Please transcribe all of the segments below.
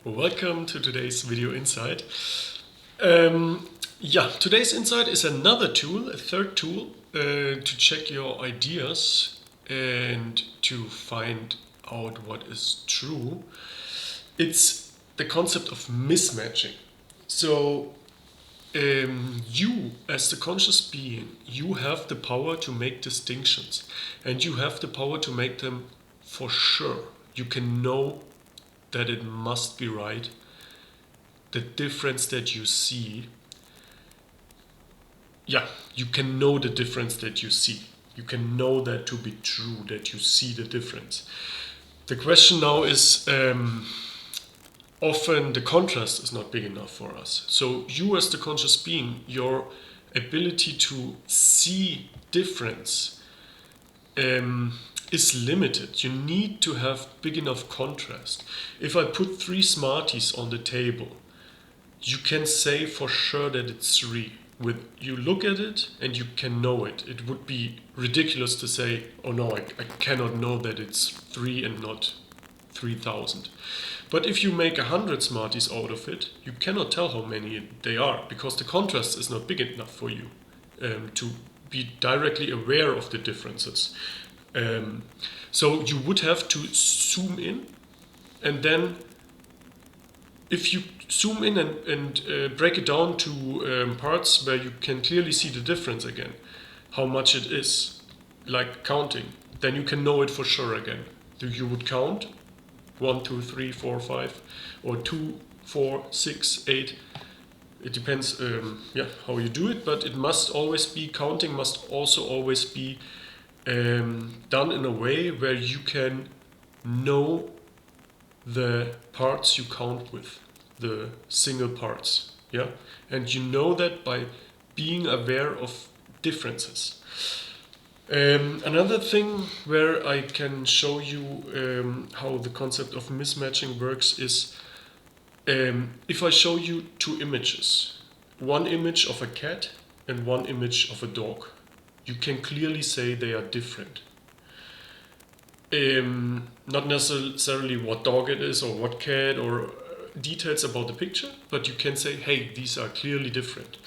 Welcome to today's video insight. Today's insight is another tool, a third tool, to check your ideas and to find out what is true. It's the concept of mismatching. So, you as the conscious being, you have the power to make distinctions, and you have the power to make them for sure. You can know that it must be right. The difference that you see, you can know the difference that you see. You can know that to be true, that you see the difference. The question now is, often the contrast is not big enough for us. So you as the conscious being, your ability to see difference is limited. You need to have big enough contrast. If I put three Smarties on the table, you can say for sure that it's three. You look at it and you can know it. It would be ridiculous to say, oh no, I cannot know that it's three and not 3,000. But if you make 100 Smarties out of it, you cannot tell how many they are because the contrast is not big enough for you to be directly aware of the differences. So you would have to zoom in, and then if you zoom in and break it down to parts where you can clearly see the difference again, how much it is, like counting, then you can know it for sure again. You would count 1, 2, 3, 4, 5, or 2, 4, 6, 8. It depends how you do it, but it must always be, counting must also always be done in a way where you can know the parts you count with, the single parts, and you know that by being aware of differences. Another thing where I can show you how the concept of mismatching works is if I show you two images, one image of a cat and one image of a dog, you can clearly say they are different. Not necessarily what dog it is or what cat or details about the picture, but you can say, hey, these are clearly different.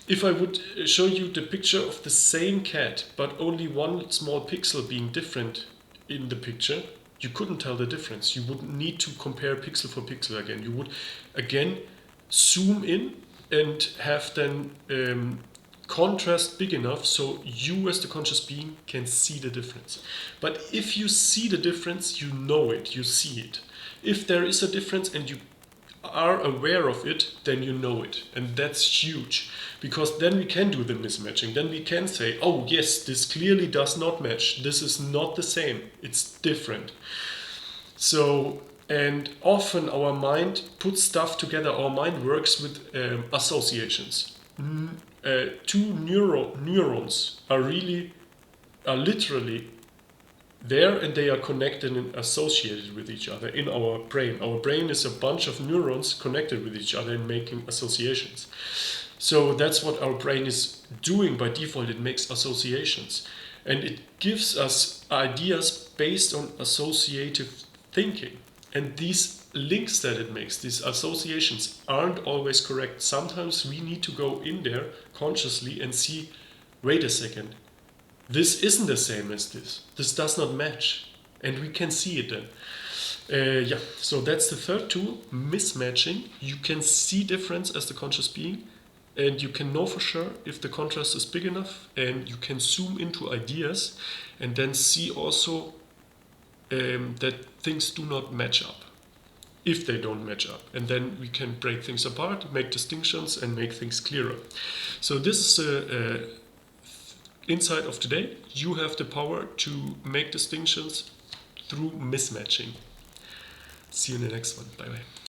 If I would show you the picture of the same cat, but only one small pixel being different in the picture, you couldn't tell the difference. You would need to compare pixel for pixel again. You would again zoom in and have then contrast big enough so you as the conscious being can see the difference. But if you see the difference, you know it, you see it. If there is a difference and you are aware of it, then you know it. And that's huge, because then we can do the mismatching. Then we can say, oh yes, this clearly does not match. This is not the same. It's different. So, and often our mind puts stuff together. Our mind works with associations. Two neurons are literally there, and they are connected and associated with each other in our brain. Our brain is a bunch of neurons connected with each other and making associations. So that's what our brain is doing by default. It makes associations, and it gives us ideas based on associative thinking. And these links that it makes, these associations, aren't always correct. Sometimes we need to go in there consciously and see, wait a second, this isn't the same as this. This does not match. And we can see it then. So that's the third tool, mismatching. You can see difference as the conscious being, and you can know for sure if the contrast is big enough, and you can zoom into ideas and then see also that things do not match up. If they don't match up, and then we can break things apart, make distinctions, and make things clearer. So this is the insight of today. You have the power to make distinctions through mismatching. See you in the next one. Bye bye.